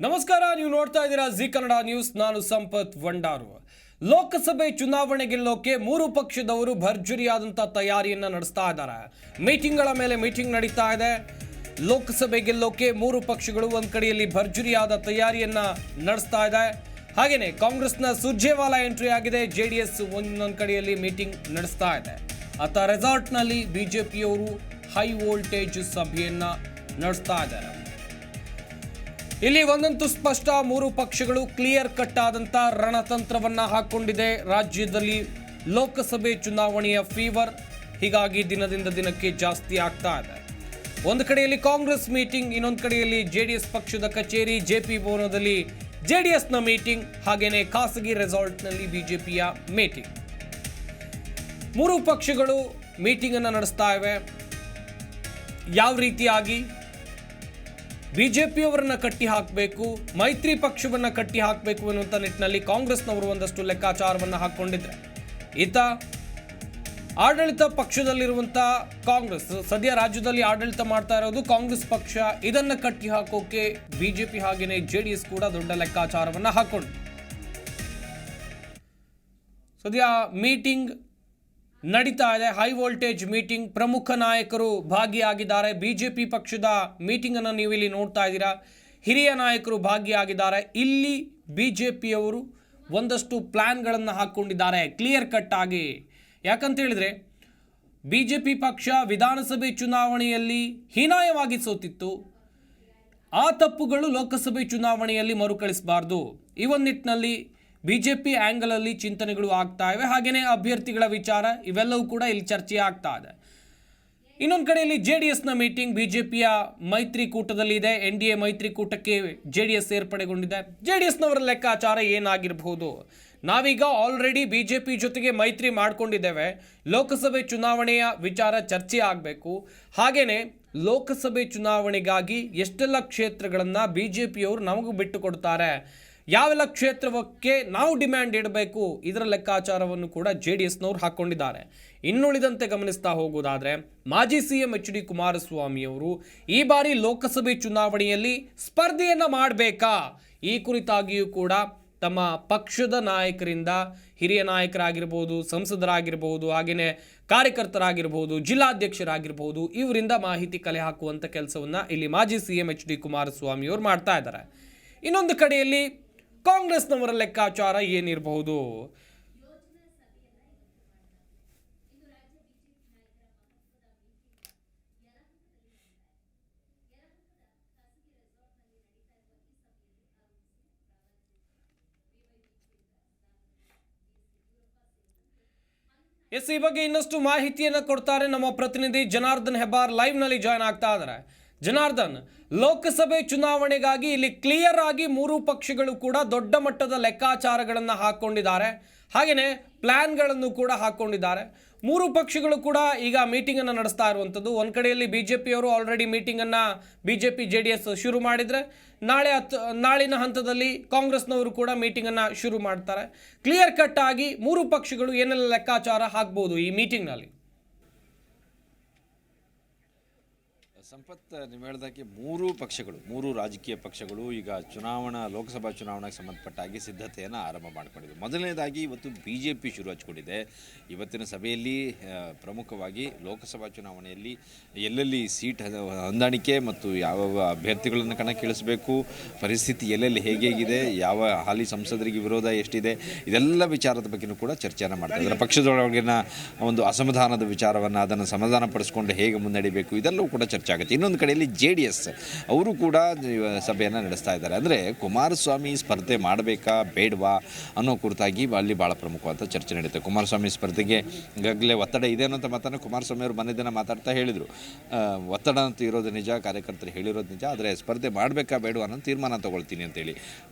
ನಮಸ್ಕಾರ, ನೀವು ನೋಡ್ತಾ ಇದ್ದೀರಾ ಜಿ ಕನ್ನಡ ನ್ಯೂಸ್. ನಾನು ಸಂಪತ್ ವಂಡಾರು. ಲೋಕಸಭೆ ಚುನಾವಣೆ ಗೆಲ್ಲೋಕೆ ಮೂರು ಪಕ್ಷದವರು ಭರ್ಜರಿಯಾದಂಥ ತಯಾರಿಯನ್ನ ನಡೆಸ್ತಾ ಇದ್ದಾರೆ. ಮೀಟಿಂಗ್ಗಳ ಮೇಲೆ ಮೀಟಿಂಗ್ ನಡೀತಾ ಇದೆ. ಲೋಕಸಭೆ ಗೆಲ್ಲೋಕೆ ಮೂರು ಪಕ್ಷಗಳು ಒಂದು ಕಡೆಯಲ್ಲಿ ಭರ್ಜರಿಯಾದ ತಯಾರಿಯನ್ನ ನಡೆಸ್ತಾ ಇದೆ. ಹಾಗೇನೆ ಕಾಂಗ್ರೆಸ್ನ ಸುರ್ಜೇವಾಲಾ ಎಂಟ್ರಿ ಆಗಿದೆ. ಜೆಡಿಎಸ್ ಒಂದೊಂದು ಕಡೆಯಲ್ಲಿ ಮೀಟಿಂಗ್ ನಡೆಸ್ತಾ ಇದೆ. ಅತ್ತ ರೆಸಾರ್ಟ್ನಲ್ಲಿ ಬಿಜೆಪಿಯವರು ಹೈ ವೋಲ್ಟೇಜ್ ಸಭೆಯನ್ನ ನಡೆಸ್ತಾ ಇದ್ದಾರೆ. ಇಲ್ಲಿ ಒಂದಂತೂ ಸ್ಪಷ್ಟ, ಮೂರು ಪಕ್ಷಗಳು ಕ್ಲಿಯರ್ ಕಟ್ ಆದಂತ ರಣತಂತ್ರವನ್ನ ಹಾಕೊಂಡಿದೆ. ರಾಜ್ಯದಲ್ಲಿ ಲೋಕಸಭೆ ಚುನಾವಣೆಯ ಫೀವರ್ ಹೀಗಾಗಿ ದಿನದಿಂದ ದಿನಕ್ಕೆ ಜಾಸ್ತಿ ಆಗ್ತಾ ಇದೆ. ಒಂದು ಕಡೆಯಲ್ಲಿ ಕಾಂಗ್ರೆಸ್ ಮೀಟಿಂಗ್, ಇನ್ನೊಂದು ಕಡೆಯಲ್ಲಿ ಜೆಡಿಎಸ್ ಪಕ್ಷದ ಕಚೇರಿ, ಜೆಪಿ ಭವನದಲ್ಲಿ ಜೆಡಿಎಸ್ನ ಮೀಟಿಂಗ್, ಹಾಗೇನೆ ಖಾಸಗಿ ರೆಸಾರ್ಟ್ನಲ್ಲಿ ಬಿಜೆಪಿಯ ಮೀಟಿಂಗ್. ಮೂರು ಪಕ್ಷಗಳು ಮೀಟಿಂಗ್ ಅನ್ನು ನಡೆಸ್ತಾ ಇವೆ. ಯಾವ ರೀತಿಯಾಗಿ ಬಿಜೆಪಿಯವರನ್ನ ಕಟ್ಟಿ ಹಾಕಬೇಕು, ಮೈತ್ರಿ ಪಕ್ಷವನ್ನ ಕಟ್ಟಿ ಹಾಕಬೇಕು ಅನ್ನುವಂಥ ನಿಟ್ಟಿನಲ್ಲಿ ಕಾಂಗ್ರೆಸ್ನವರು ಒಂದಷ್ಟು ಲೆಕ್ಕಾಚಾರವನ್ನು ಹಾಕೊಂಡಿದ್ರೆ, ಈತ ಆಡಳಿತ ಪಕ್ಷದಲ್ಲಿರುವಂಥ ಕಾಂಗ್ರೆಸ್ ಸದ್ಯ ರಾಜ್ಯದಲ್ಲಿ ಆಡಳಿತ ಮಾಡ್ತಾ ಇರೋದು ಕಾಂಗ್ರೆಸ್ ಪಕ್ಷ, ಇದನ್ನ ಕಟ್ಟಿ ಹಾಕೋಕೆ ಬಿಜೆಪಿ ಹಾಗೇನೆ ಜೆಡಿಎಸ್ ಕೂಡ ದೊಡ್ಡ ಲೆಕ್ಕಾಚಾರವನ್ನು ಹಾಕೊಂಡು ಸದ್ಯ ಮೀಟಿಂಗ್ ನಡೀತಾ ಇದೆ. ಹೈ ವೋಲ್ಟೇಜ್ ಮೀಟಿಂಗ್, ಪ್ರಮುಖ ನಾಯಕರು ಭಾಗಿಯಾಗಿದ್ದಾರೆ. ಬಿಜೆಪಿ ಪಕ್ಷದ ಮೀಟಿಂಗ್ ಅನ್ನು ನೀವು ಇಲ್ಲಿ ನೋಡ್ತಾ ಇದ್ದೀರಾ. ಹಿರಿಯ ನಾಯಕರು ಭಾಗಿಯಾಗಿದ್ದಾರೆ. ಇಲ್ಲಿ ಬಿಜೆಪಿಯವರು ಒಂದಷ್ಟು ಪ್ಲಾನ್ಗಳನ್ನು ಹಾಕ್ಕೊಂಡಿದ್ದಾರೆ ಕ್ಲಿಯರ್ ಕಟ್ ಆಗಿ. ಯಾಕಂತ ಹೇಳಿದ್ರೆ ಬಿಜೆಪಿ ಪಕ್ಷ ವಿಧಾನಸಭೆ ಚುನಾವಣೆಯಲ್ಲಿ ಹೀನಾಯವಾಗಿ ಸೋತಿತ್ತು. ಆ ತಪ್ಪುಗಳು ಲೋಕಸಭೆ ಚುನಾವಣೆಯಲ್ಲಿ ಮರುಕಳಿಸಬಾರ್ದು. ಈ ಒಂದು ನಿಟ್ಟಿನಲ್ಲಿ ಬಿಜೆಪಿ ಆ್ಯಂಗಲ್ ಅಲ್ಲಿ ಚಿಂತನೆಗಳು ಆಗ್ತಾ ಇವೆ. ಹಾಗೆಯೇ ಅಭ್ಯರ್ಥಿಗಳ ವಿಚಾರ ಇವೆಲ್ಲವೂ ಕೂಡ ಇಲ್ಲಿ ಚರ್ಚೆ ಆಗ್ತಾ ಇದೆ. ಇನ್ನೊಂದು ಕಡೆಯಲ್ಲಿ ಜೆಡಿಎಸ್ನ ಮೀಟಿಂಗ್ ಬಿಜೆಪಿಯ ಮೈತ್ರಿಕೂಟದಲ್ಲಿ ಇದೆ. NDA ಮೈತ್ರಿಕೂಟಕ್ಕೆ JDS ಸೇರ್ಪಡೆಗೊಂಡಿದೆ. ಜೆಡಿಎಸ್ನವರ ಲೆಕ್ಕಾಚಾರ ಏನಾಗಿರಬಹುದು? ನಾವೀಗ ಆಲ್ರೆಡಿ ಬಿಜೆಪಿ ಜೊತೆಗೆ ಮೈತ್ರಿ ಮಾಡ್ಕೊಂಡಿದ್ದೇವೆ. ಲೋಕಸಭೆ ಚುನಾವಣೆಯ ವಿಚಾರ ಚರ್ಚೆ ಆಗಬೇಕು. ಹಾಗೆಯೇ ಲೋಕಸಭೆ ಚುನಾವಣೆಗಾಗಿ ಎಷ್ಟೆಲ್ಲ ಕ್ಷೇತ್ರಗಳನ್ನು ಬಿಜೆಪಿಯವರು ನಮಗೂ ಬಿಟ್ಟು ಕೊಡ್ತಾರೆ, ಯಾವೆಲ್ಲ ಕ್ಷೇತ್ರಕ್ಕೆ ನಾವು ಡಿಮ್ಯಾಂಡ್ ಇಡಬೇಕು, ಇದರ ಲೆಕ್ಕಾಚಾರವನ್ನು ಕೂಡ ಜೆಡಿಎಸ್ನವರು ಹಾಕ್ಕೊಂಡಿದ್ದಾರೆ. ಇನ್ನುಳಿದಂತೆ ಗಮನಿಸ್ತಾ ಹೋಗೋದಾದರೆ ಮಾಜಿ CM HD ಕುಮಾರಸ್ವಾಮಿಯವರು ಈ ಬಾರಿ ಲೋಕಸಭೆ ಚುನಾವಣೆಯಲ್ಲಿ ಸ್ಪರ್ಧೆಯನ್ನು ಮಾಡಬೇಕಾ, ಈ ಕುರಿತಾಗಿಯೂ ಕೂಡ ತಮ್ಮ ಪಕ್ಷದ ನಾಯಕರಿಂದ, ಹಿರಿಯ ನಾಯಕರಾಗಿರ್ಬೋದು, ಸಂಸದರಾಗಿರ್ಬೋದು, ಹಾಗೆಯೇ ಕಾರ್ಯಕರ್ತರಾಗಿರ್ಬೋದು, ಜಿಲ್ಲಾಧ್ಯಕ್ಷರಾಗಿರ್ಬೋದು, ಇವರಿಂದ ಮಾಹಿತಿ ಕಲೆ ಹಾಕುವಂಥ ಕೆಲಸವನ್ನು ಇಲ್ಲಿ ಮಾಜಿ CM HD ಕುಮಾರಸ್ವಾಮಿಯವರು ಮಾಡ್ತಾ ಇದ್ದಾರೆ. ಇನ್ನೊಂದು ಕಡೆಯಲ್ಲಿ ಕಾಂಗ್ರೆಸ್ನವರ ಲೆಕ್ಕಾಚಾರ ಏನಿರಬಹುದು? ಈ ಬಗ್ಗೆ ಇನ್ನಷ್ಟು ಮಾಹಿತಿಯನ್ನು ಕೊಡ್ತಾರೆ ನಮ್ಮ ಪ್ರತಿನಿಧಿ ಜನಾರ್ದನ್ ಹೆಬ್ಬಾರ್. ಲೈವ್ ನಲ್ಲಿ ಜಾಯ್ನ್ ಆಗ್ತಾ ಇದ್ದಾರೆ. ಜನಾರ್ದನ್, ಲೋಕಸಭೆ ಚುನಾವಣೆಗಾಗಿ ಇಲ್ಲಿ ಕ್ಲಿಯರ್ ಆಗಿ ಮೂರು ಪಕ್ಷಗಳು ಕೂಡ ದೊಡ್ಡ ಮಟ್ಟದ ಲೆಕ್ಕಾಚಾರಗಳನ್ನು ಹಾಕೊಂಡಿದ್ದಾರೆ, ಹಾಗೆಯೇ ಪ್ಲಾನ್ಗಳನ್ನು ಕೂಡ ಹಾಕೊಂಡಿದ್ದಾರೆ. ಮೂರು ಪಕ್ಷಗಳು ಕೂಡ ಈಗ ಮೀಟಿಂಗ್ ಅನ್ನು ನಡೆಸ್ತಾ ಇರುವಂಥದ್ದು. ಒಂದು ಕಡೆಯಲ್ಲಿ ಬಿಜೆಪಿಯವರು ಆಲ್ರೆಡಿ ಮೀಟಿಂಗ್ ಅನ್ನ ಬಿಜೆಪಿ ಜೆಡಿಎಸ್ ಶುರು ಮಾಡಿದ್ರೆ, ನಾಳಿನ ಹಂತದಲ್ಲಿ ಕಾಂಗ್ರೆಸ್ನವರು ಕೂಡ ಮೀಟಿಂಗ್ ಅನ್ನ ಶುರು ಮಾಡ್ತಾರೆ. ಕ್ಲಿಯರ್ ಕಟ್ ಆಗಿ ಮೂರು ಪಕ್ಷಗಳು ಏನೆಲ್ಲ ಲೆಕ್ಕಾಚಾರ ಹಾಕ್ಬೋದು ಈ ಮೀಟಿಂಗ್ನಲ್ಲಿ? ಸಂಪತ್, ನೀವು ಹೇಳಿದಾಗೆ ಮೂರು ರಾಜಕೀಯ ಪಕ್ಷಗಳು ಈಗ ಲೋಕಸಭಾ ಚುನಾವಣೆಗೆ ಸಂಬಂಧಪಟ್ಟಾಗಿ ಸಿದ್ಧತೆಯನ್ನು ಆರಂಭ ಮಾಡಿಕೊಂಡಿದೆ. ಮೊದಲನೇದಾಗಿ ಇವತ್ತು BJP ಶುರು ಹಚ್ಕೊಂಡಿದೆ. ಇವತ್ತಿನ ಸಭೆಯಲ್ಲಿ ಪ್ರಮುಖವಾಗಿ ಲೋಕಸಭಾ ಚುನಾವಣೆಯಲ್ಲಿ ಎಲ್ಲೆಲ್ಲಿ ಸೀಟ್ ಹೊಂದಾಣಿಕೆ ಮತ್ತು ಯಾವ ಅಭ್ಯರ್ಥಿಗಳನ್ನು ಕಣಕ್ಕಿಳಿಸಬೇಕು, ಪರಿಸ್ಥಿತಿ ಎಲ್ಲೆಲ್ಲಿ ಹೇಗಿದೆ, ಯಾವ ಹಾಲಿ ಸಂಸದರಿಗೆ ವಿರೋಧ ಎಷ್ಟಿದೆ, ಇದೆಲ್ಲ ವಿಚಾರದ ಬಗ್ಗೆಯೂ ಕೂಡ ಚರ್ಚೆಯನ್ನು ಮಾಡ್ತಾ ಇದ್ದಾರೆ. ಪಕ್ಷದೊಳಗಿನ ಒಂದು ಅಸಮಾಧಾನದ ವಿಚಾರವನ್ನು ಅದನ್ನು ಸಮಾಧಾನ ಪಡಿಸ್ಕೊಂಡು ಹೇಗೆ ಮುನ್ನಡೆಯಬೇಕು, ಇದೆಲ್ಲವೂ ಕೂಡ ಚರ್ಚೆ ಆಗುತ್ತೆ. ಇನ್ನೊಂದು ಕಡೆಯಲ್ಲಿ JDS ಅವರು ಕೂಡ ಸಭೆಯನ್ನು ನಡೆಸ್ತಾ ಇದ್ದಾರೆ. ಅಂದರೆ ಕುಮಾರಸ್ವಾಮಿ ಸ್ಪರ್ಧೆ ಮಾಡಬೇಕಾ ಬೇಡವಾ ಅನ್ನೋ ಕುರಿತಾಗಿ ಅಲ್ಲಿ ಭಾಳ ಪ್ರಮುಖವಾದ ಚರ್ಚೆ ನಡೆಯುತ್ತೆ. ಕುಮಾರಸ್ವಾಮಿ ಸ್ಪರ್ಧೆಗೆ ಈಗಾಗಲೇ ಒತ್ತಡ ಇದೆ ಅನ್ನೋಂಥ ಮಾತನ್ನು ಕುಮಾರಸ್ವಾಮಿ ಅವರು ಮನೆ ದಿನ ಮಾತಾಡ್ತಾ ಹೇಳಿದರು. ಒತ್ತಡ ಅಂತ ಇರೋದು ನಿಜ, ಕಾರ್ಯಕರ್ತರು ಹೇಳಿರೋದು ನಿಜ, ಆದರೆ ಸ್ಪರ್ಧೆ ಮಾಡಬೇಕಾ ಬೇಡವಾ ಅನ್ನೋ ತೀರ್ಮಾನ ತೊಗೊಳ್ತೀನಿ ಅಂತೇಳಿ.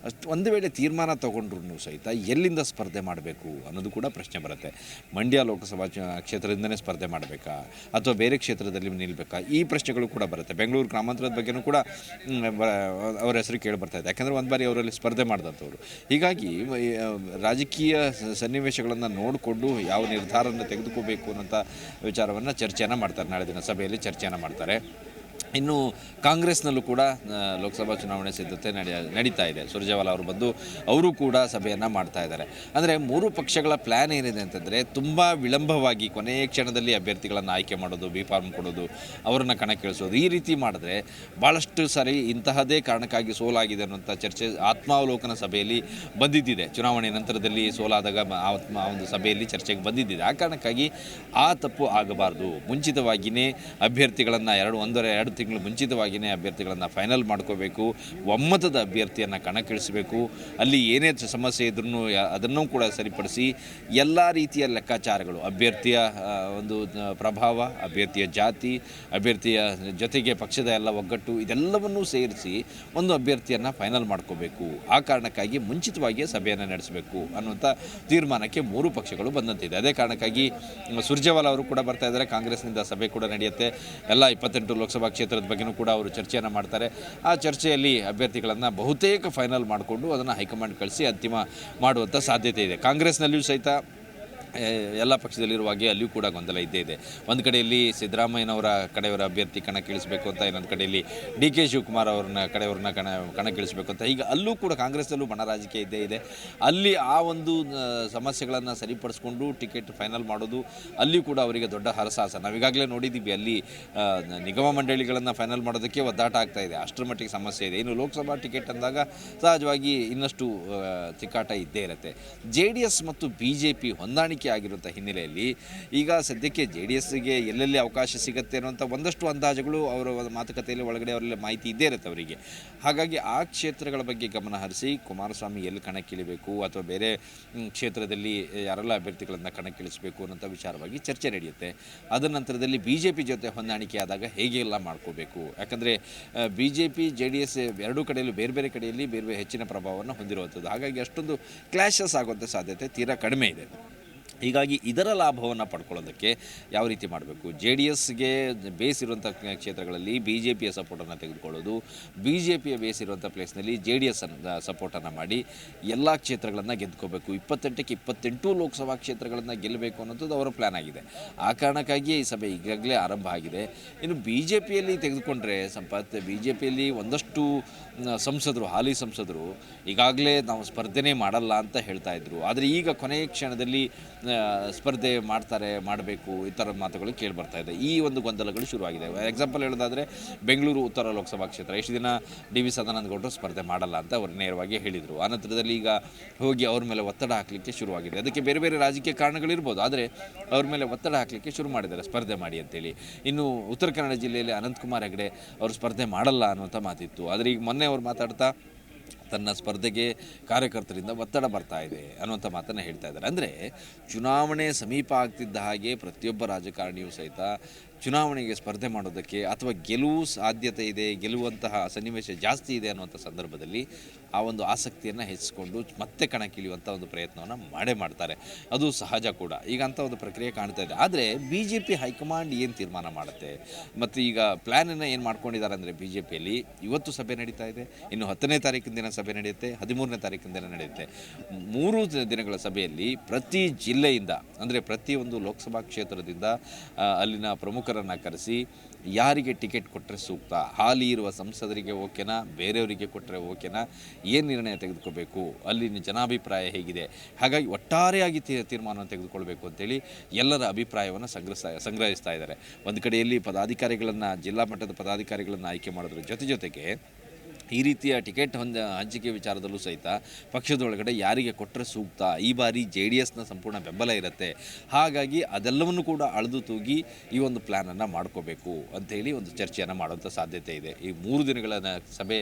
ಒಂದು ವೇಳೆ ತೀರ್ಮಾನ ತೊಗೊಂಡ್ರು ಸಹಿತ ಎಲ್ಲಿಂದ ಸ್ಪರ್ಧೆ ಮಾಡಬೇಕು ಅನ್ನೋದು ಕೂಡ ಪ್ರಶ್ನೆ ಬರುತ್ತೆ. ಮಂಡ್ಯ ಲೋಕಸಭಾ ಕ್ಷೇತ್ರದಿಂದನೇ ಸ್ಪರ್ಧೆ ಮಾಡಬೇಕಾ ಅಥವಾ ಬೇರೆ ಕ್ಷೇತ್ರದಲ್ಲಿ ನಿಲ್ಲಬೇಕಾ, ಈ ಪ್ರಶ್ನೆಗಳು ಕೂಡ ಬರುತ್ತೆ. ಬೆಂಗಳೂರು ಗ್ರಾಮಾಂತರದ ಬಗ್ಗೆಯೂ ಕೂಡ ಅವರ ಹೆಸರು ಕೇಳಿ ಬರ್ತಾ ಇದೆ. ಯಾಕಂದರೆ ಒಂದು ಬಾರಿ ಅವರಲ್ಲಿ ಸ್ಪರ್ಧೆ ಮಾಡಿದಂಥವ್ರು. ಹೀಗಾಗಿ ರಾಜಕೀಯ ಸನ್ನಿವೇಶಗಳನ್ನು ನೋಡಿಕೊಂಡು ಯಾವ ನಿರ್ಧಾರವನ್ನು ತೆಗೆದುಕೋಬೇಕು ಅನ್ನೋಂಥ ವಿಚಾರವನ್ನು ಚರ್ಚೆಯನ್ನು ಮಾಡ್ತಾರೆ. ನಾಳೆ ದಿನ ಸಭೆಯಲ್ಲಿ ಚರ್ಚೆಯನ್ನು ಮಾಡ್ತಾರೆ. ಇನ್ನು ಕಾಂಗ್ರೆಸ್ನಲ್ಲೂ ಕೂಡ ಲೋಕಸಭಾ ಚುನಾವಣೆ ಸಿದ್ಧತೆ ನಡೀತಾ ಇದೆ. ಸುರ್ಜೇವಾಲಾ ಅವರು ಬಂದು ಅವರು ಕೂಡ ಸಭೆಯನ್ನು ಮಾಡ್ತಾ ಇದ್ದಾರೆ. ಅಂದರೆ ಮೂರು ಪಕ್ಷಗಳ ಪ್ಲ್ಯಾನ್ ಏನಿದೆ ಅಂತಂದರೆ ತುಂಬ ವಿಳಂಬವಾಗಿ ಕೊನೆಯ ಕ್ಷಣದಲ್ಲಿ ಅಭ್ಯರ್ಥಿಗಳನ್ನು ಆಯ್ಕೆ ಮಾಡೋದು, ಬಿ ಫಾರ್ಮ್ ಕೊಡೋದು, ಅವರನ್ನು ಕಣಕ್ಕಿಳಿಸೋದು, ಈ ರೀತಿ ಮಾಡಿದ್ರೆ ಭಾಳಷ್ಟು ಸಾರಿ ಇಂತಹದೇ ಕಾರಣಕ್ಕಾಗಿ ಸೋಲಾಗಿದೆ ಅನ್ನುವಂಥ ಚರ್ಚೆ ಆತ್ಮಾವಲೋಕನ ಸಭೆಯಲ್ಲಿ ಬಂದಿದ್ದಿದೆ. ಚುನಾವಣೆ ನಂತರದಲ್ಲಿ ಸೋಲಾದಾಗ ಆ ಒಂದು ಸಭೆಯಲ್ಲಿ ಚರ್ಚೆಗೆ ಬಂದಿದ್ದಿದೆ. ಆ ಕಾರಣಕ್ಕಾಗಿ ಆ ತಪ್ಪು ಆಗಬಾರ್ದು. ಮುಂಚಿತವಾಗಿಯೇ ಅಭ್ಯರ್ಥಿಗಳನ್ನು 1.5 ತಿಂಗಳು ಮುಂಚಿತವಾಗಿಯೇ ಅಭ್ಯರ್ಥಿಗಳನ್ನು ಫೈನಲ್ ಮಾಡ್ಕೋಬೇಕು. ಒಮ್ಮತದ ಅಭ್ಯರ್ಥಿಯನ್ನು ಕಣಕ್ಕಿಳಿಸಬೇಕು. ಅಲ್ಲಿ ಏನೇ ಸಮಸ್ಯೆ ಇದ್ರೂ ಅದನ್ನು ಕೂಡ ಸರಿಪಡಿಸಿ ಎಲ್ಲ ರೀತಿಯ ಲೆಕ್ಕಾಚಾರಗಳು, ಅಭ್ಯರ್ಥಿಯ ಒಂದು ಪ್ರಭಾವ, ಅಭ್ಯರ್ಥಿಯ ಜಾತಿ, ಅಭ್ಯರ್ಥಿಯ ಜೊತೆಗೆ ಪಕ್ಷದ ಎಲ್ಲ ಒಗ್ಗಟ್ಟು, ಇದೆಲ್ಲವನ್ನೂ ಸೇರಿಸಿ ಒಂದು ಅಭ್ಯರ್ಥಿಯನ್ನು ಫೈನಲ್ ಮಾಡ್ಕೋಬೇಕು. ಆ ಕಾರಣಕ್ಕಾಗಿ ಮುಂಚಿತವಾಗಿಯೇ ಸಭೆಯನ್ನು ನಡೆಸಬೇಕು ಅನ್ನುವಂಥ ತೀರ್ಮಾನಕ್ಕೆ ಮೂರು ಪಕ್ಷಗಳು ಬಂದಂತಿದೆ. ಅದೇ ಕಾರಣಕ್ಕಾಗಿ ಸುರ್ಜೇವಾಲಾ ಅವರು ಕೂಡ ಬರ್ತಾ ಇದ್ದಾರೆ. ಕಾಂಗ್ರೆಸ್ನಿಂದ ಸಭೆ ಕೂಡ ನಡೆಯುತ್ತೆ. ಎಲ್ಲ 28 ಲೋಕಸಭಾ ಕ್ಷೇತ್ರದ ಬಗ್ಗೆಯೂ ಕೂಡ ಅವರು ಚರ್ಚೆಯನ್ನು ಮಾಡ್ತಾರೆ. ಆ ಚರ್ಚೆಯಲ್ಲಿ ಅಭ್ಯರ್ಥಿಗಳನ್ನು ಬಹುತೇಕ ಫೈನಲ್ ಮಾಡಿಕೊಂಡು ಅದನ್ನು ಹೈಕಮಾಂಡ್ ಕಳಿಸಿ ಅಂತಿಮ ಮಾಡುವಂಥ ಸಾಧ್ಯತೆ ಇದೆ. ಕಾಂಗ್ರೆಸ್ನಲ್ಲಿಯೂ ಸಹಿತ ಎಲ್ಲ ಪಕ್ಷದಲ್ಲಿರುವಾಗೆ ಅಲ್ಲಿಯೂ ಕೂಡ ಗೊಂದಲ ಇದ್ದೇ ಇದೆ. ಒಂದು ಕಡೆಯಲ್ಲಿ ಸಿದ್ದರಾಮಯ್ಯನವರ ಕಡೆಯವರ ಅಭ್ಯರ್ಥಿ ಕಣಕ್ಕಿಳಿಸಬೇಕು ಅಂತ, ಇನ್ನೊಂದು ಕಡೆಯಲ್ಲಿ DK ಶಿವಕುಮಾರ್ ಅವ್ರನ್ನ ಕಡೆಯವ್ರನ್ನ ಕಣಕ್ಕಿಳಿಸಬೇಕು ಅಂತ. ಈಗ ಅಲ್ಲೂ ಕೂಡ ಕಾಂಗ್ರೆಸ್ನಲ್ಲೂ ಬಣ ರಾಜಕೀಯ ಇದ್ದೇ ಇದೆ. ಅಲ್ಲಿ ಆ ಒಂದು ಸಮಸ್ಯೆಗಳನ್ನು ಸರಿಪಡಿಸ್ಕೊಂಡು ಟಿಕೆಟ್ ಫೈನಲ್ ಮಾಡೋದು ಅಲ್ಲಿಯೂ ಕೂಡ ಅವರಿಗೆ ದೊಡ್ಡ ಹರಸಾಹಸ. ನಾವೀಗಾಗಲೇ ನೋಡಿದ್ದೀವಿ, ಅಲ್ಲಿ ನಿಗಮ ಮಂಡಳಿಗಳನ್ನು ಫೈನಲ್ ಮಾಡೋದಕ್ಕೆ ಒದ್ದಾಟ ಆಗ್ತಾ ಇದೆ. ಅಷ್ಟರ ಮಟ್ಟಿಗೆ ಸಮಸ್ಯೆ ಇದೆ. ಇನ್ನು ಲೋಕಸಭಾ ಟಿಕೆಟ್ ಅಂದಾಗ ಸಹಜವಾಗಿ ಇನ್ನಷ್ಟು ತಿಕ್ಕಾಟ ಇದ್ದೇ ಇರುತ್ತೆ. JDS ಮತ್ತು BJP ಹೊಂದಾಣಿಕೆ ಆಗಿರುವಂಥ ಹಿನ್ನೆಲೆಯಲ್ಲಿ ಈಗ ಸದ್ಯಕ್ಕೆ JDSಗೆ ಎಲ್ಲೆಲ್ಲಿ ಅವಕಾಶ ಸಿಗುತ್ತೆ ಅನ್ನುವಂಥ ಒಂದಷ್ಟು ಅಂದಾಜುಗಳು ಅವರ ಮಾತುಕತೆಯಲ್ಲಿ ಒಳಗಡೆ ಅವರಲ್ಲಿ ಮಾಹಿತಿ ಇದ್ದೇ ಇರುತ್ತೆ ಅವರಿಗೆ. ಹಾಗಾಗಿ ಆ ಕ್ಷೇತ್ರಗಳ ಬಗ್ಗೆ ಗಮನ ಹರಿಸಿ ಕುಮಾರಸ್ವಾಮಿ ಎಲ್ಲಿ ಕಣಕ್ಕಿಳಿಬೇಕು ಅಥವಾ ಬೇರೆ ಕ್ಷೇತ್ರದಲ್ಲಿ ಯಾರೆಲ್ಲ ಅಭ್ಯರ್ಥಿಗಳನ್ನು ಕಣಕ್ಕಿಳಿಸಬೇಕು ಅನ್ನೋಂಥ ವಿಚಾರವಾಗಿ ಚರ್ಚೆ ನಡೆಯುತ್ತೆ. ಅದರ ನಂತರದಲ್ಲಿ BJP ಜೊತೆ ಹೊಂದಾಣಿಕೆ ಆದಾಗ ಹೇಗೆಲ್ಲ ಮಾಡ್ಕೋಬೇಕು. ಯಾಕಂದರೆ BJP JDS ಎರಡೂ ಕಡೆಯಲ್ಲೂ ಬೇರೆ ಬೇರೆ ಕಡೆಯಲ್ಲಿ ಬೇರೆ ಬೇರೆ ಹೆಚ್ಚಿನ ಪ್ರಭಾವವನ್ನು ಹೊಂದಿರುವಂಥದ್ದು. ಹಾಗಾಗಿ ಅಷ್ಟೊಂದು ಕ್ಲಾಶಸ್ ಆಗುವಂಥ ಸಾಧ್ಯತೆ ತೀರಾ ಕಡಿಮೆ ಇದೆ. ಹೀಗಾಗಿ ಇದರ ಲಾಭವನ್ನು ಪಡ್ಕೊಳ್ಳೋದಕ್ಕೆ ಯಾವ ರೀತಿ ಮಾಡಬೇಕು, JDSಗೆ ಬೇಸಿರುವಂಥ ಕ್ಷೇತ್ರಗಳಲ್ಲಿ BJPಯ ಸಪೋರ್ಟನ್ನು ತೆಗೆದುಕೊಳ್ಳೋದು, BJPಯ ಬೇಸಿರುವಂಥ ಪ್ಲೇಸ್ನಲ್ಲಿ JDS ಸಪೋರ್ಟನ್ನು ಮಾಡಿ ಎಲ್ಲ ಕ್ಷೇತ್ರಗಳನ್ನು ಗೆದ್ಕೋಬೇಕು. 28ಕ್ಕೆ 28 ಲೋಕಸಭಾ ಕ್ಷೇತ್ರಗಳನ್ನು ಗೆಲ್ಲಬೇಕು ಅನ್ನೋದು ಅವರ ಪ್ಲ್ಯಾನ್ ಆಗಿದೆ. ಆ ಕಾರಣಕ್ಕಾಗಿಯೇ ಈ ಸಭೆ ಈಗಾಗಲೇ ಆರಂಭ ಆಗಿದೆ. ಇನ್ನು BJPಯಲ್ಲಿ ತೆಗೆದುಕೊಂಡ್ರೆ ಸಂಪತ್, BJPಯಲ್ಲಿ ಒಂದಷ್ಟು ಸಂಸದರು, ಹಾಲಿ ಸಂಸದರು ಈಗಾಗಲೇ ನಾವು ಸ್ಪರ್ಧೆನೇ ಮಾಡಲ್ಲ ಅಂತ ಹೇಳ್ತಾ ಇದ್ರು. ಆದರೆ ಈಗ ಕೊನೆಯ ಕ್ಷಣದಲ್ಲಿ ಸ್ಪರ್ಧೆ ಮಾಡಬೇಕು ಈ ಥರ ಮಾತುಗಳು ಕೇಳಿ ಬರ್ತಾ ಇದೆ. ಈ ಒಂದು ಗೊಂದಲಗಳು ಶುರುವಾಗಿದೆ. ಎಕ್ಸಾಂಪಲ್ ಹೇಳೋದಾದರೆ ಬೆಂಗಳೂರು ಉತ್ತರ ಲೋಕಸಭಾ ಕ್ಷೇತ್ರ ಇಷ್ಟು ದಿನ DV ಸದಾನಂದ ಗೌಡರು ಸ್ಪರ್ಧೆ ಮಾಡಲ್ಲ ಅಂತ ಅವರು ನೇರವಾಗಿ ಹೇಳಿದರು. ಆನಂತರದಲ್ಲಿ ಈಗ ಹೋಗಿ ಅವ್ರ ಮೇಲೆ ಒತ್ತಡ ಹಾಕಲಿಕ್ಕೆ ಶುರುವಾಗಿದೆ. ಅದಕ್ಕೆ ಬೇರೆ ಬೇರೆ ರಾಜಕೀಯ ಕಾರಣಗಳಿರ್ಬೋದು, ಆದರೆ ಅವ್ರ ಮೇಲೆ ಒತ್ತಡ ಹಾಕಲಿಕ್ಕೆ ಶುರು ಮಾಡಿದ್ದಾರೆ ಸ್ಪರ್ಧೆ ಮಾಡಿ ಅಂತೇಳಿ. ಇನ್ನು ಉತ್ತರ ಕನ್ನಡ ಜಿಲ್ಲೆಯಲ್ಲಿ ಅನಂತಕುಮಾರ್ ಹೆಗಡೆ ಅವರು ಸ್ಪರ್ಧೆ ಮಾಡಲ್ಲ ಅನ್ನುವಂಥ ಮಾತಿತ್ತು. ಆದರೆ ಈಗ ಮೊನ್ನೆ ಅವ್ರು ಮಾತಾಡ್ತಾ ತನ್ನ ಸ್ಪರ್ಧೆಗೆ ಕಾರ್ಯಕರ್ತರಿಂದ ಒತ್ತಡ ಬರ್ತಾ ಇದೆ ಅನ್ನುವಂಥ ಮಾತನ್ನು ಹೇಳ್ತಾ ಇದ್ದಾರೆ. ಅಂದರೆ ಚುನಾವಣೆ ಸಮೀಪ ಆಗ್ತಿದ್ದ ಹಾಗೆ ಪ್ರತಿಯೊಬ್ಬ ರಾಜಕಾರಣಿಯೂ ಸಹಿತ ಚುನಾವಣೆಗೆ ಸ್ಪರ್ಧೆ ಮಾಡೋದಕ್ಕೆ ಅಥವಾ ಗೆಲುವು ಸಾಧ್ಯತೆ ಇದೆ, ಗೆಲ್ಲುವಂತಹ ಸನ್ನಿವೇಶ ಜಾಸ್ತಿ ಇದೆ ಅನ್ನುವಂಥ ಸಂದರ್ಭದಲ್ಲಿ ಆ ಒಂದು ಆಸಕ್ತಿಯನ್ನು ಹೆಚ್ಚಿಕೊಂಡು ಮತ್ತೆ ಕಣಕ್ಕಿಳಿಯುವಂಥ ಒಂದು ಪ್ರಯತ್ನವನ್ನು ಮಾಡ್ತಾರೆ. ಅದು ಸಹಜ ಕೂಡ. ಈಗ ಅಂಥ ಒಂದು ಪ್ರಕ್ರಿಯೆ ಕಾಣ್ತಾ ಇದೆ. ಆದರೆ BJP ಹೈಕಮಾಂಡ್ ಏನು ತೀರ್ಮಾನ ಮಾಡುತ್ತೆ ಮತ್ತು ಈಗ ಪ್ಲ್ಯಾನನ್ನು ಏನು ಮಾಡ್ಕೊಂಡಿದ್ದಾರೆ ಅಂದರೆ BJPಯಲ್ಲಿ ಇವತ್ತು ಸಭೆ ನಡೀತಾ ಇದೆ. ಇನ್ನು 10ನೇ ತಾರೀಕಿನ ದಿನ ಸಭೆ ನಡೆಯುತ್ತೆ, 13ನೇ ತಾರೀಕಿನ ದಿನ ನಡೆಯುತ್ತೆ. 3 ದಿನಗಳ ಸಭೆಯಲ್ಲಿ ಪ್ರತಿ ಜಿಲ್ಲೆಯಿಂದ, ಅಂದರೆ ಪ್ರತಿಯೊಂದು ಲೋಕಸಭಾ ಕ್ಷೇತ್ರದಿಂದ ಅಲ್ಲಿನ ಪ್ರಮುಖರನ್ನು ಕರೆಸಿ ಯಾರಿಗೆ ಟಿಕೆಟ್ ಕೊಟ್ಟರೆ ಸೂಕ್ತ, ಹಾಲಿ ಇರುವ ಸಂಸದರಿಗೆ ಓಕೆನಾ, ಬೇರೆಯವರಿಗೆ ಕೊಟ್ಟರೆ ಓಕೆನಾ, ಏನು ನಿರ್ಣಯ ತೆಗೆದುಕೋಬೇಕು, ಅಲ್ಲಿನ ಜನಾಭಿಪ್ರಾಯ ಹೇಗಿದೆ, ಹಾಗಾಗಿ ಒಟ್ಟಾರೆಯಾಗಿ ತೀರ್ಮಾನವನ್ನು ತೆಗೆದುಕೊಳ್ಬೇಕು ಅಂತೇಳಿ ಎಲ್ಲರ ಅಭಿಪ್ರಾಯವನ್ನು ಸಂಗ್ರಹಿಸ್ತಾ ಇದ್ದಾರೆ. ಒಂದು ಕಡೆಯಲ್ಲಿ ಪದಾಧಿಕಾರಿಗಳನ್ನು, ಜಿಲ್ಲಾ ಮಟ್ಟದ ಪದಾಧಿಕಾರಿಗಳನ್ನು ಆಯ್ಕೆ ಮಾಡೋದ್ರ ಜೊತೆಗೆ ಈ ರೀತಿಯ ಟಿಕೆಟ್ ಹಂಚಿಕೆ ವಿಚಾರದಲ್ಲೂ ಸಹಿತ ಪಕ್ಷದೊಳಗಡೆ ಯಾರಿಗೆ ಕೊಟ್ಟರೆ ಸೂಕ್ತ, ಈ ಬಾರಿ JDSನ ಸಂಪೂರ್ಣ ಬೆಂಬಲ ಇರುತ್ತೆ. ಹಾಗಾಗಿ ಅದೆಲ್ಲವನ್ನು ಕೂಡ ಅಳೆದು ತೂಗಿ ಈ ಒಂದು ಪ್ಲ್ಯಾನನ್ನು ಮಾಡ್ಕೋಬೇಕು ಅಂಥೇಳಿ ಒಂದು ಚರ್ಚೆಯನ್ನು ಮಾಡುವಂಥ ಸಾಧ್ಯತೆ ಇದೆ. ಈ 3 ದಿನಗಳ ಸಭೆ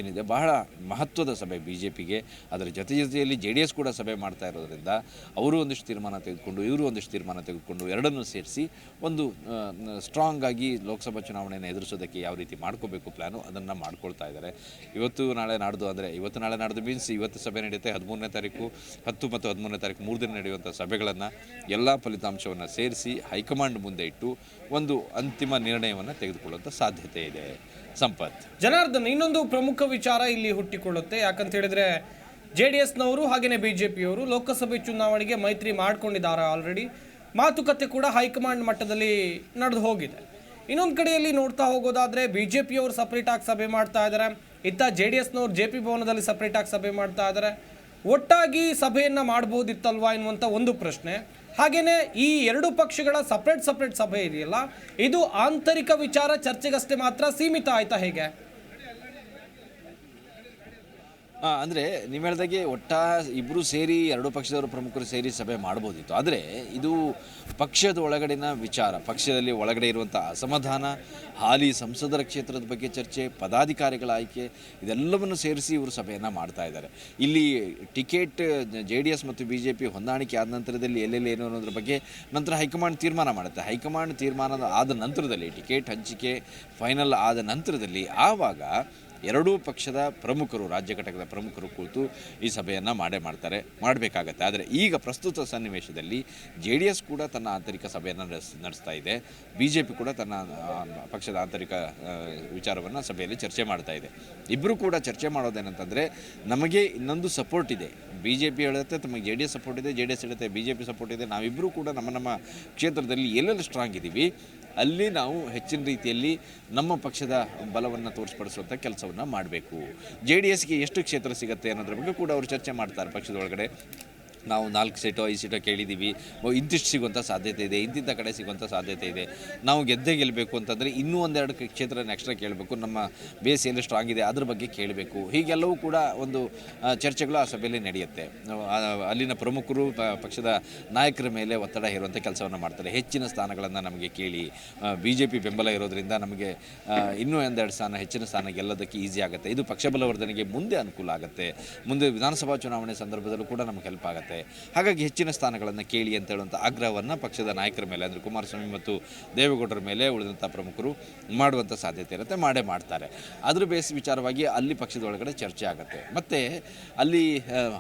ಏನಿದೆ ಬಹಳ ಮಹತ್ವದ ಸಭೆ BJPಗೆ. ಅದರ ಜೊತೆಯಲ್ಲಿ JDS ಕೂಡ ಸಭೆ ಮಾಡ್ತಾ ಇರೋದ್ರಿಂದ ಅವರು ಒಂದಿಷ್ಟು ತೀರ್ಮಾನ ತೆಗೆದುಕೊಂಡು, ಇವರು ಒಂದಿಷ್ಟು ತೀರ್ಮಾನ ತೆಗೆದುಕೊಂಡು ಎರಡನ್ನೂ ಸೇರಿಸಿ ಒಂದು ಸ್ಟ್ರಾಂಗ್ ಆಗಿ ಲೋಕಸಭಾ ಚುನಾವಣೆಯನ್ನು ಎದುರಿಸೋದಕ್ಕೆ ಯಾವ ರೀತಿ ಮಾಡ್ಕೋಬೇಕು ಪ್ಲ್ಯಾನು, ಅದನ್ನು ಮಾಡ್ಕೊಳ್ತಾ ಇದ್ದಾರೆ. ಇವತ್ತು ನಾಳೆ ನಾಡ್ದು, ಅಂದರೆ ಇವತ್ತು ನಾಳೆ ನಾಡ್ದು ಮೀನ್ಸ್ ಇವತ್ತು ಸಭೆ ನಡೆಯುತ್ತೆ. 13ನೇ ತಾರೀಕು, 10 ಮತ್ತು 13ನೇ ತಾರೀಕು 3 ದಿನ ನಡೆಯುವಂಥ ಸಭೆಗಳನ್ನು ಎಲ್ಲ ಫಲಿತಾಂಶವನ್ನು ಸೇರಿಸಿ ಹೈಕಮಾಂಡ್ ಮುಂದೆ ಇಟ್ಟು ಒಂದು ಅಂತಿಮ ನಿರ್ಣಯವನ್ನು ತೆಗೆದುಕೊಳ್ಳುವಂಥ ಸಾಧ್ಯತೆ ಇದೆ. ಸಂಪತ್, ಜನಾರ್ದನ್, ಇನ್ನೊಂದು ಪ್ರಮುಖ ವಿಚಾರ ಇಲ್ಲಿ ಹುಟ್ಟಿಕೊಳ್ಳುತ್ತೆ. ಯಾಕಂತ ಹೇಳಿದ್ರೆ JDSನವರು ಹಾಗೆಯೇ BJPಯವರು ಲೋಕಸಭೆ ಚುನಾವಣೆಗೆ ಮೈತ್ರಿ ಮಾಡ್ಕೊಂಡಿದ್ದಾರೆ. ಆಲ್ರೆಡಿ ಮಾತುಕತೆ ಕೂಡ ಹೈಕಮಾಂಡ್ ಮಟ್ಟದಲ್ಲಿ ನಡೆದು ಹೋಗಿದೆ. ಇನ್ನೊಂದು ಕಡೆಯಲ್ಲಿ ನೋಡ್ತಾ ಹೋಗೋದಾದರೆ BJPಯವರು ಸಪ್ರೇಟಾಗಿ ಸಭೆ ಮಾಡ್ತಾ ಇದ್ದಾರೆ, ಇತ್ತ JDSನವ್ರು JP ಭವನದಲ್ಲಿ ಸಪ್ರೇಟಾಗಿ ಸಭೆ ಮಾಡ್ತಾ ಇದ್ದಾರೆ. ಒಟ್ಟಾಗಿ ಸಭೆಯನ್ನು ಮಾಡ್ಬೋದಿತ್ತಲ್ವಾ ಎನ್ನುವಂಥ ಒಂದು ಪ್ರಶ್ನೆ. ಹಾಗೆಯೇ ಈ ಎರಡು ಪಕ್ಷಗಳ ಸಪ್ರೇಟ್ ಸಭೆ ಇದೆಯಲ್ಲ, ಇದು ಆಂತರಿಕ ವಿಚಾರ ಚರ್ಚೆಗಷ್ಟೇ ಮಾತ್ರ ಸೀಮಿತ ಆಯ್ತಾ ಹೇಗೆ? ಅಂದರೆ ನೀವು ಹೇಳಿದಾಗೆ ಇಬ್ಬರು ಸೇರಿ ಎರಡು ಪಕ್ಷದವರು ಪ್ರಮುಖರು ಸೇರಿ ಸಭೆ ಮಾಡ್ಬೋದಿತ್ತು. ಆದರೆ ಇದು ಪಕ್ಷದ ಒಳಗಡಿನ ವಿಚಾರ, ಪಕ್ಷದಲ್ಲಿ ಒಳಗಡೆ ಇರುವಂಥ ಅಸಮಾಧಾನ, ಹಾಲಿ ಸಂಸದರ ಕ್ಷೇತ್ರದ ಬಗ್ಗೆ ಚರ್ಚೆ, ಪದಾಧಿಕಾರಿಗಳ ಆಯ್ಕೆ, ಇದೆಲ್ಲವನ್ನು ಸೇರಿಸಿ ಇವರು ಸಭೆಯನ್ನು ಮಾಡ್ತಾ ಇದ್ದಾರೆ. ಇಲ್ಲಿ ಟಿಕೆಟ್ JDS ಮತ್ತು BJP ಹೊಂದಾಣಿಕೆ ಆದ ನಂತರದಲ್ಲಿ ಎಲ್ಲೆಲ್ಲಿ ಏನು ಅನ್ನೋದ್ರ ಬಗ್ಗೆ ನಂತರ ಹೈಕಮಾಂಡ್ ತೀರ್ಮಾನ ಮಾಡುತ್ತೆ. ಹೈಕಮಾಂಡ್ ತೀರ್ಮಾನದ ಆದ ನಂತರದಲ್ಲಿ ಟಿಕೆಟ್ ಹಂಚಿಕೆ ಫೈನಲ್ ಆದ ನಂತರದಲ್ಲಿ ಆವಾಗ ಎರಡೂ ಪಕ್ಷದ ಪ್ರಮುಖರು, ರಾಜ್ಯ ಘಟಕದ ಪ್ರಮುಖರು ಕೂತು ಈ ಸಭೆಯನ್ನು ಮಾಡಬೇಕಾಗತ್ತೆ. ಆದರೆ ಈಗ ಪ್ರಸ್ತುತ ಸನ್ನಿವೇಶದಲ್ಲಿ JDS ಕೂಡ ತನ್ನ ಆಂತರಿಕ ಸಭೆಯನ್ನು ನಡೆಸ್ತಾ ಇದೆ, BJP ಕೂಡ ತನ್ನ ಪಕ್ಷದ ಆಂತರಿಕ ವಿಚಾರವನ್ನು ಸಭೆಯಲ್ಲಿ ಚರ್ಚೆ ಮಾಡ್ತಾ ಇದೆ. ಇಬ್ಬರು ಕೂಡ ಚರ್ಚೆ ಮಾಡೋದೇನಂತಂದರೆ, ನಮಗೆ ಇನ್ನೊಂದು ಸಪೋರ್ಟ್ ಇದೆ, BJP ಹೇಳುತ್ತೆ ತಮಗೆ JDS ಸಪೋರ್ಟ್ ಇದೆ, JDS ಹೇಳುತ್ತೆ BJP ಸಪೋರ್ಟ್ ಇದೆ, ನಾವಿಬ್ಬರೂ ಕೂಡ ನಮ್ಮ ಕ್ಷೇತ್ರದಲ್ಲಿ ಎಲ್ಲೆಲ್ಲಿ ಸ್ಟ್ರಾಂಗ್ ಇದ್ದೀವಿ ಅಲ್ಲಿ ನಾವು ಹೆಚ್ಚಿನ ರೀತಿಯಲ್ಲಿ ನಮ್ಮ ಪಕ್ಷದ ಬಲವನ್ನು ತೋರಿಸ್ಪಡಿಸುವಂಥ ಕೆಲಸವನ್ನು ಮಾಡಬೇಕು. JDSಗೆ ಎಷ್ಟು ಕ್ಷೇತ್ರ ಸಿಗುತ್ತೆ ಅನ್ನೋದ್ರ ಬಗ್ಗೆ ಕೂಡ ಅವರು ಚರ್ಚೆ ಮಾಡ್ತಾರೆ ಪಕ್ಷದ ಒಳಗಡೆ. ನಾವು 4 ಸೀಟೋ 5 ಸೀಟೋ ಕೇಳಿದ್ದೀವಿ, ಇಂತಿಷ್ಟು ಸಿಗುವಂಥ ಸಾಧ್ಯತೆ ಇದೆ, ಇಂತಿಂಥ ಕಡೆ ಸಿಗುವಂಥ ಸಾಧ್ಯತೆ ಇದೆ, ನಾವು ಗೆಲ್ಲಬೇಕು ಅಂತಂದರೆ ಇನ್ನೂ 1-2 ಕ್ಷೇತ್ರನ ಎಕ್ಸ್ಟ್ರಾ ಕೇಳಬೇಕು, ನಮ್ಮ ಬೇಸ್ ಎಲ್ಲಿ ಸ್ಟ್ರಾಂಗ್ ಇದೆ ಅದ್ರ ಬಗ್ಗೆ ಕೇಳಬೇಕು. ಹೀಗೆಲ್ಲವೂ ಕೂಡ ಒಂದು ಚರ್ಚೆಗಳು ಆ ಸಭೆಯಲ್ಲಿ ನಡೆಯುತ್ತೆ. ಅಲ್ಲಿನ ಪ್ರಮುಖರು ಪಕ್ಷದ ನಾಯಕರ ಮೇಲೆ ಒತ್ತಡ ಹೇರುವಂಥ ಕೆಲಸವನ್ನು ಮಾಡ್ತಾರೆ. ಹೆಚ್ಚಿನ ಸ್ಥಾನಗಳನ್ನು ನಮಗೆ ಕೇಳಿ, BJP ಬೆಂಬಲ ಇರೋದ್ರಿಂದ ನಮಗೆ ಇನ್ನೂ 1-2 ಸ್ಥಾನ ಹೆಚ್ಚಿನ ಸ್ಥಾನ ಗೆಲ್ಲೋದಕ್ಕೆ ಈಸಿ ಆಗುತ್ತೆ, ಇದು ಪಕ್ಷ ಬಲವರ್ಧನೆಗೆ ಮುಂದೆ ಅನುಕೂಲ ಆಗುತ್ತೆ, ಮುಂದೆ ವಿಧಾನಸಭಾ ಚುನಾವಣೆ ಸಂದರ್ಭದಲ್ಲೂ ಕೂಡ ನಮಗೆ ಹೆಲ್ಪ್ ಆಗುತ್ತೆ. ಹಾಗಾಗಿ ಹೆಚ್ಚಿನ ಸ್ಥಾನಗಳನ್ನು ಕೇಳಿ ಅಂತ ಹೇಳುವಂಥ ಆಗ್ರಹವನ್ನು ಪಕ್ಷದ ನಾಯಕರ ಮೇಲೆ, ಅಂದರೆ ಕುಮಾರಸ್ವಾಮಿ ಮತ್ತು ದೇವೇಗೌಡರ ಮೇಲೆ ಉಳಿದಂಥ ಪ್ರಮುಖರು ಮಾಡುವಂಥ ಸಾಧ್ಯತೆ ಇರುತ್ತೆ, ಮಾಡ್ತಾರೆ. ಅದ್ರ ಬೇಸ್ ವಿಚಾರವಾಗಿ ಅಲ್ಲಿ ಪಕ್ಷದ ಒಳಗಡೆ ಚರ್ಚೆ ಆಗುತ್ತೆ. ಮತ್ತು ಅಲ್ಲಿ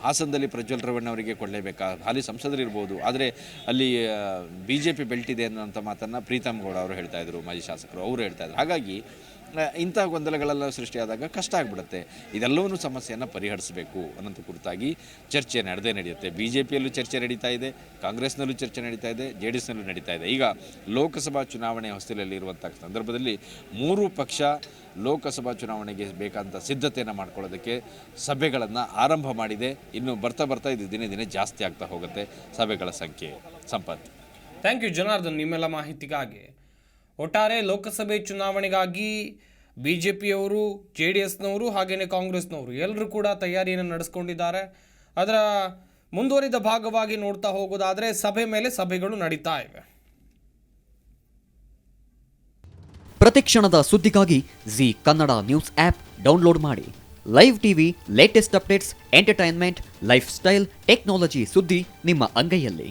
ಹಾಸನದಲ್ಲಿ ಪ್ರಜ್ವಲ್ ರೇವಣ್ಣ ಅವರಿಗೆ ಕೊಡಲೇಬೇಕಾ, ಹಾಲಿ ಸಂಸದರಿರ್ಬೋದು, ಆದರೆ ಅಲ್ಲಿ BJP ಬೆಲ್ಟ್ ಇದೆ ಅನ್ನೋಂಥ ಮಾತನ್ನು ಪ್ರೀತಮ್ ಗೌಡ ಅವರು ಹೇಳ್ತಾ ಇದ್ರು, ಮಾಜಿ ಶಾಸಕರು ಅವರು ಹೇಳ್ತಾ ಇದ್ರು. ಹಾಗಾಗಿ ಇಂಥ ಗೊಂದಲಗಳೆಲ್ಲ ಸೃಷ್ಟಿಯಾದಾಗ ಕಷ್ಟ ಆಗಿಬಿಡುತ್ತೆ. ಇದೆಲ್ಲವನ್ನೂ ಸಮಸ್ಯೆಯನ್ನು ಪರಿಹರಿಸಬೇಕು ಅನ್ನೋಂಥ ಕುರಿತಾಗಿ ಚರ್ಚೆ ನಡೆಯುತ್ತೆ. BJPಯಲ್ಲೂ ಚರ್ಚೆ ನಡೀತಾ ಇದೆ, ಕಾಂಗ್ರೆಸ್ನಲ್ಲೂ ಚರ್ಚೆ ನಡೀತಾ ಇದೆ, JDSನಲ್ಲೂ ನಡೀತಾ ಇದೆ. ಈಗ ಲೋಕಸಭಾ ಚುನಾವಣೆ ಹೊಸ್ತಿಲಲ್ಲಿರುವಂಥ ಸಂದರ್ಭದಲ್ಲಿ ಮೂರೂ ಪಕ್ಷ ಲೋಕಸಭಾ ಚುನಾವಣೆಗೆ ಬೇಕಾದಂಥ ಸಿದ್ಧತೆಯನ್ನು ಮಾಡ್ಕೊಳ್ಳೋದಕ್ಕೆ ಸಭೆಗಳನ್ನು ಆರಂಭ ಮಾಡಿದೆ. ಇನ್ನು ಬರ್ತಾ ಇದು ದಿನೇ ಜಾಸ್ತಿ ಆಗ್ತಾ ಹೋಗುತ್ತೆ ಸಭೆಗಳ ಸಂಖ್ಯೆ. ಸಂಪತ್, ಥ್ಯಾಂಕ್ ಯು ಜನಾರ್ದನ್ ನಿಮ್ಮೆಲ್ಲ ಮಾಹಿತಿಗಾಗಿ. ಒಟ್ಟಾರೆ ಲೋಕಸಭೆ ಚುನಾವಣೆಗಾಗಿ BJPಯವರು, JDSನವರು ಹಾಗೆಯೇ ಕಾಂಗ್ರೆಸ್ನವರು ಎಲ್ಲರೂ ಕೂಡ ತಯಾರಿಯನ್ನು ನಡೆಸ್ಕೊಂಡಿದ್ದಾರೆ. ಅದರ ಮುಂದುವರಿದ ಭಾಗವಾಗಿ ನೋಡ್ತಾ ಹೋಗೋದಾದರೆ ಸಭೆ ಮೇಲೆ ಸಭೆಗಳು ನಡೀತಾ ಇವೆ. ಪ್ರತಿಕ್ಷಣದ ಸುದ್ದಿಗಾಗಿ Zee Kannada news app download ಮಾಡಿ. Live TV, latest updates, entertainment, lifestyle, technology ಸುದ್ದಿ ನಿಮ್ಮ ಅಂಗೈಯಲ್ಲಿ.